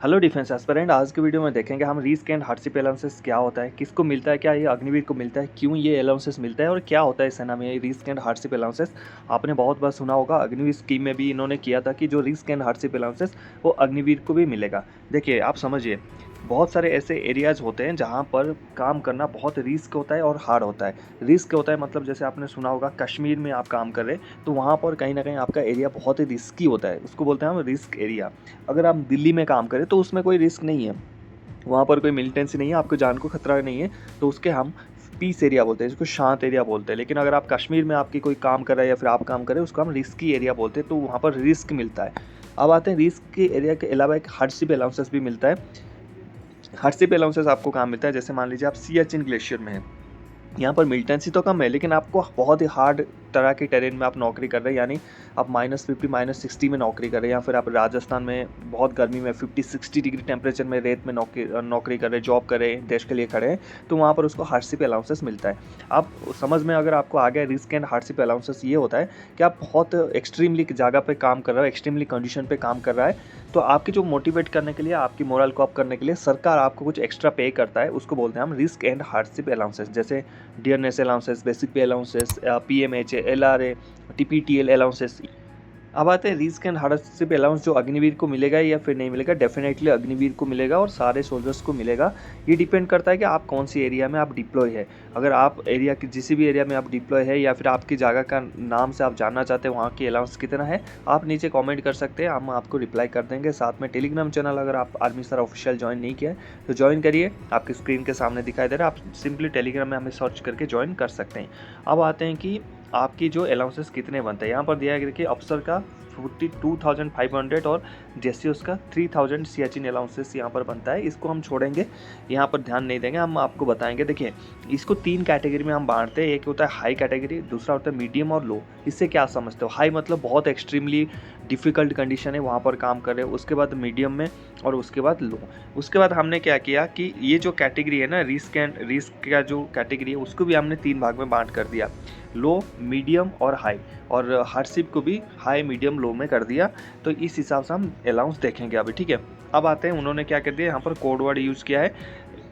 Hello defence aspirant, आज के video में देखेंगे हम रिस्क एंड हार्डशिप अलाउंसेस क्या होता है, किसको मिलता है, क्या ये अग्निवीर को मिलता है, क्यों ये अलाउंसेस मिलता है और क्या होता है इस सेना में ये रिस्क एंड हार्डशिप अलाउंसेस। आपने बहुत बार सुना होगा, अग्निवीर स्कीम में भी इन्होंने किया था कि जो रिस्क एंड हार्डशिप अलाउंसेस वो अग्निवीर को भी मिलेगा। देखिए आप समझिए, बहुत सारे ऐसे एरियाज होते हैं जहाँ पर काम करना बहुत रिस्क होता है और हार्ड होता है। रिस्क होता है मतलब जैसे आपने सुना होगा कश्मीर में आप काम कर रहे हैं तो वहाँ पर कहीं ना कहीं आपका एरिया बहुत ही रिस्की होता है, उसको बोलते हैं हम रिस्क एरिया। अगर आप दिल्ली में काम करें तो उसमें कोई रिस्क नहीं है, वहाँ पर कोई मिलिटेंसी नहीं है, आपको जान को खतरा नहीं है, तो उसके हम पीस एरिया बोलते हैं, इसको शांत एरिया बोलते हैं। लेकिन अगर आप कश्मीर में आपकी कोई काम कर रहा है या फिर आप काम कर रहे हैं उसको हम रिस्की एरिया बोलते हैं, तो वहाँ पर रिस्क मिलता है। अब आते हैं रिस्क के एरिया के अलावा एक हार्डशिप अलाउंसेस भी मिलता है। हार्डशिप अलाउंसेस आपको कहाँ मिलता है, जैसे मान लीजिए आप सियाचिन ग्लेशियर में हैं, यहाँ पर मिलिटेंसी तो कम है लेकिन आपको बहुत ही हार्ड तरह के टेरेन में आप नौकरी कर रहे हैं, यानी आप -50 -60 में नौकरी कर रहे हैं, या फिर आप राजस्थान में बहुत गर्मी में 50-60 डिग्री टेम्परेचर में रेत में नौकरी कर रहे हैं, जॉब कर रहे हैं, देश के लिए खड़े हैं, तो वहाँ पर उसको हार्डशिप अलाउंसेस मिलता है। आप समझ में अगर आपको आ गया, रिस्क एंड हार्डशिप अलाउंसेस ये होता है कि आप बहुत एक्सट्रीमली जगह पर काम कर रहे हो, एक्सट्रीमली कंडीशन पर काम कर रहा है, तो आपकी जो मोटिवेट करने के लिए, आपकी मोरल को अप करने के लिए सरकार आपको कुछ एक्स्ट्रा पे करता है, उसको बोलते हैं हम रिस्क एंड हार्डशिप अलाउंसेस। जैसे डियरनेस अलाउंसेस, बेसिक पे अलाउंसेस, पीएमएचए, एलआरए, टीपीटीएल अलाउंसेस। अब आते हैं रिस्क एंड हार्डशिप अलाउंस जो अग्निवीर को मिलेगा या फिर नहीं मिलेगा। डेफिनेटली अग्निवीर को मिलेगा और सारे सोल्जर्स को मिलेगा। ये डिपेंड करता है कि आप कौन सी एरिया में आप डिप्लॉय है। अगर आप एरिया की जिस भी एरिया में आप डिप्लॉय है या फिर आपकी जगह का नाम से आप जानना चाहते हैं वहाँ की अलाउंस कितना है, आप नीचे कॉमेंट कर सकते हैं, हम आपको रिप्लाई कर देंगे। साथ में टेलीग्राम चैनल अगर आप आर्मी सर ऑफिशियल ज्वाइन नहीं किया है तो ज्वाइन करिए, आपकी स्क्रीन के सामने दिखाई दे रहा है, आप सिंपली टेलीग्राम में हमें सर्च करके ज्वाइन कर सकते हैं। अब आते हैं कि आपकी जो अलाउंसेस कितने बनते हैं। यहाँ पर दिया है कि अफसर का 42,500 और जैसे उसका 3,000 सियाचिन अलाउंसेस यहाँ पर बनता है। इसको हम छोड़ेंगे, यहाँ पर ध्यान नहीं देंगे, हम आपको बताएंगे। देखिए इसको 3 कैटेगरी में हम बांटते हैं, एक होता है हाई कैटेगरी, दूसरा होता है मीडियम और लो। इससे क्या समझते हो, हाई मतलब बहुत एक्सट्रीमली डिफ़िकल्ट कंडीशन है वहाँ पर काम कर रहे हो, उसके बाद मीडियम में और उसके बाद लो। उसके बाद हमने क्या किया कि ये जो कैटेगरी है ना, रिस्क का जो कैटेगरी है उसको भी हमने 3 भाग में बांट कर दिया, लो, मीडियम और हाई। और हार्डशिप को भी हाई, मीडियम, लो में कर दिया। तो इस हिसाब से हम अलाउंस देखेंगे अभी, ठीक है। अब आते हैं, उन्होंने क्या कर दिया, यहाँ पर कोड वर्ड यूज़ किया है।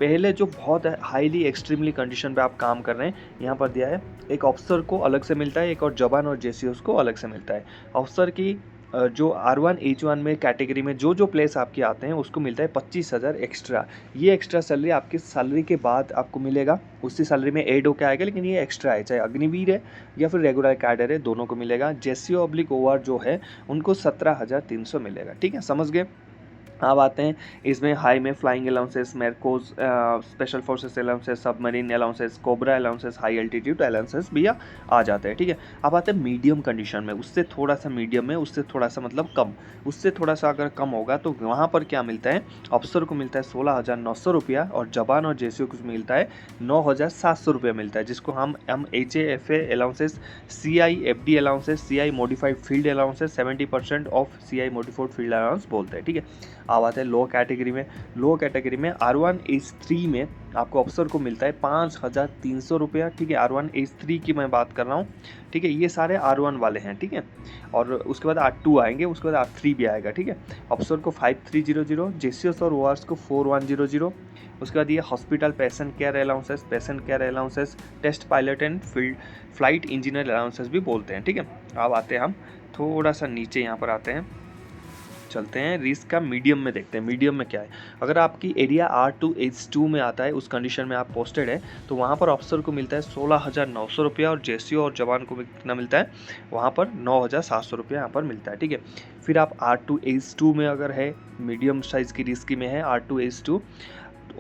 पहले जो बहुत हाईली एक्सट्रीमली कंडीशन पे आप काम कर रहे हैं, यहाँ पर दिया है एक ऑफिसर को अलग से मिलता है, एक और जवान और जेसीओस को अलग से मिलता है। ऑफिसर की जो R1 H1 में कैटेगरी में जो प्लेस आपके आते हैं उसको मिलता है 25,000 एक्स्ट्रा। ये एक्स्ट्रा सैलरी आपकी सैलरी के बाद आपको मिलेगा, उसी सैलरी में ऐड होकर आएगा, लेकिन ये एक्स्ट्रा है, चाहे अग्निवीर है या फिर रेगुलर कैडर है, दोनों को मिलेगा। जेसीओ ऑब्लिक ओआर जो है उनको 17,300 मिलेगा, ठीक है, समझ गए। अब आते हैं इसमें हाई में flying allowances, MARCOS special forces allowances, submarine allowances, cobra allowances, high altitude allowances भी आ जाते हैं, ठीक है। अब आते हैं मीडियम कंडीशन में, उससे थोड़ा सा मीडियम में, उससे थोड़ा सा मतलब कम, उससे थोड़ा सा अगर कम होगा तो वहाँ पर क्या मिलता है, अफसर को मिलता है 16,900 रुपया और जवान और जेसीओ को मिलता है 9,700 रुपया मिलता है, जिसको हम HAFA allowances, CI FD allowances, CI modified field allowances, 70% of CI modified field allowance बोलते हैं, ठीक है। अब आते हैं लो कैटेगरी में। लो कैटेगरी में R1 H3 में आपको अफसर को मिलता है 5,300 रुपया, ठीक है। R1 H3 की मैं बात कर रहा हूँ, ठीक है, ये सारे R1 वाले हैं, ठीक है। और उसके बाद R2 आएंगे, उसके बाद R3 भी आएगा, ठीक है। अफसर को 5,300, जेसीएस और ओआर्स को 4,100। उसके बाद ये hospital patient care allowances, test pilot and field flight engineer allowances भी बोलते हैं, ठीक है। अब आते हैं हम थोड़ा सा नीचे, यहाँ पर आते हैं, चलते हैं रिस्क का मीडियम में देखते हैं। मीडियम में क्या है, अगर आपकी एरिया R2 H2 में आता है, उस कंडीशन में आप पोस्टेड है, तो वहाँ पर ऑफिसर को मिलता है 16,900 रुपया और जेसीओ और जवान को कितना मिलता है, वहाँ पर 9,700 रुपया यहाँ पर मिलता है, ठीक है। फिर आप R2 H2 में अगर है, मीडियम साइज़ की रिस्क में है R2 H2,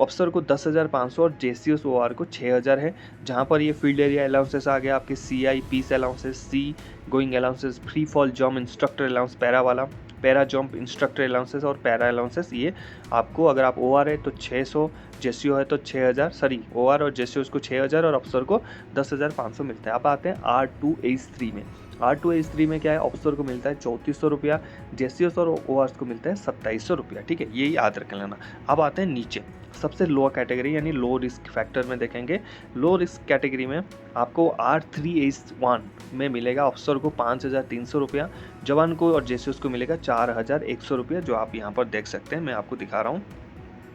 अफसर को 10,500 और जेसीओस ओआर को 6,000 है, जहाँ पर ये फील्ड एरिया अलाउंसेस आ गया आपके, CI peace allowances, sea going allowances, free fall jump instructor allowance, para वाला पैरा जंप इंस्ट्रक्टर अलाउंसेस और पैरा अलाउंसेस, ये आपको, अगर आप OR है तो 600, जेसीओ है तो 6,000, सॉरी OR और जेसीओ को 6,000 और अफसर को 10,500 मिलता है। अब आते हैं R2 H3 में। R2 H3 में क्या है, ऑफिसर को मिलता है 3400 रुपया, जेसीएस और ओआर्स को मिलता है 2700 रुपया, ठीक है, ये याद रख लेना। अब आते हैं नीचे सबसे लोअर कैटेगरी यानी लो रिस्क फैक्टर में देखेंगे। लो रिस्क कैटेगरी में आपको R3H1 में मिलेगा ऑफिसर को 5300 रुपया, जवान को और जेसीएस को मिलेगा 4100 रुपया, जो आप यहाँ पर देख सकते हैं। मैं आपको दिखा रहा हूँ,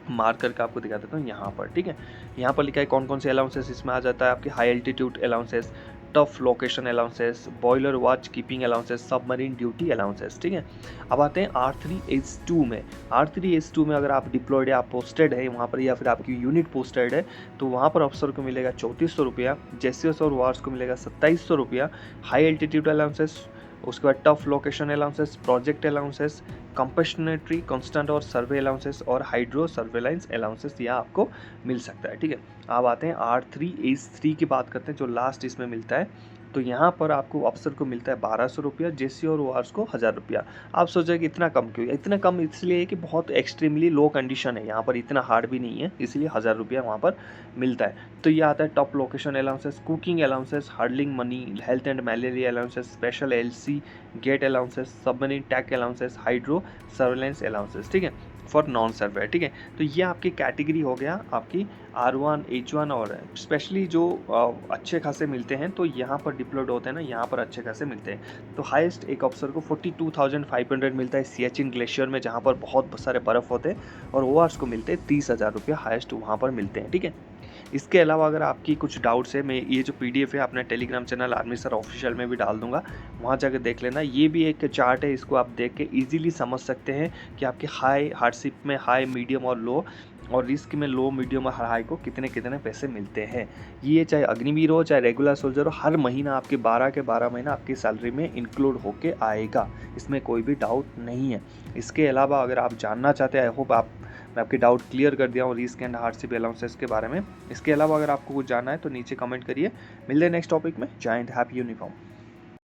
मार्क करके आपको दिखा देता हूँ यहाँ पर, ठीक है। यहाँ पर लिखा है कौन कौन से अलाउंसेस इसमें आ जाता है, आपकी high altitude allowances, tough location allowances, boiler watch keeping allowances, submarine duty allowances, ठीक है। अब आते हैं R3H2 में। R3H2 में अगर आप डिप्लॉयड है, आप पोस्टेड है वहाँ पर, या फिर आपकी यूनिट पोस्टेड है, तो वहाँ पर अफसर को मिलेगा 3400 रुपया, जेसीएस और वार्स को मिलेगा 2700 रुपया, हाई एल्टीट्यूड अलाउंसेस, उसके बाद tough location allowances, project allowances, compensatory constant और सर्वे अलाउंसेस और हाइड्रो सर्वेलाइंस अलाउंसेस यह आपको मिल सकता है, ठीक है। अब आते हैं R3H3 की बात करते हैं, जो लास्ट इसमें मिलता है। तो यहाँ पर आपको अफसर को मिलता है 1200 रुपया, जेसी और वार्स को 1000 रुपया। आप सोचें कि इतना कम क्यों? इतना कम इसलिए है कि बहुत एक्सट्रीमली लो कंडीशन है, यहाँ पर इतना हार्ड भी नहीं है, इसलिए 1000 रुपया वहाँ पर मिलता है। तो ये आता है top location allowances, cooking allowances, hard lying money, health and malaria allowances, special LC gate allowances, submarine tech allowances, hydro surveillance allowances, ठीक है, फॉर नॉन सर्वे, ठीक है। तो ये आपकी कैटेगरी हो गया आपकी R1H1, और स्पेशली जो अच्छे खासे मिलते हैं, तो यहाँ पर डिप्लॉयड होते हैं ना, यहाँ पर अच्छे खासे मिलते हैं। तो हाईएस्ट एक अफसर को 42,500 मिलता है सियाचिन ग्लेशियर में, जहाँ पर बहुत सारे बर्फ़ होते हैं, और ओआर्स को मिलते हैं 30,000 रुपया, हाईएस्ट वहाँ पर मिलते हैं, ठीक है। इसके अलावा अगर आपकी कुछ डाउट्स है, मैं ये जो पीडीएफ है अपने Telegram channel army sir official में भी डाल दूंगा, वहाँ जाकर देख लेना। ये भी एक चार्ट है, इसको आप देख के इजीली समझ सकते हैं कि आपके हाई हार्डशिप में हाई, मीडियम और लो, और रिस्क में लो, मीडियम और हाई को कितने कितने पैसे मिलते हैं। ये चाहे अग्निवीर हो चाहे रेगुलर सोल्जर हो, हर महीना आपके 12 के 12 महीना आपकी सैलरी में इंक्लूड होके आएगा, इसमें कोई भी डाउट नहीं है। इसके अलावा अगर आप जानना चाहते हैं, आई होप मैं आपके डाउट क्लियर कर दिया हूँ रिस्क एंड हार्डशिप अलाउंसेस के बारे में। इसके अलावा अगर आपको कुछ जानना है तो नीचे कमेंट करिए। मिलते हैं नेक्स्ट टॉपिक में। जय हिंद, हैप्पी यूनिफॉर्म।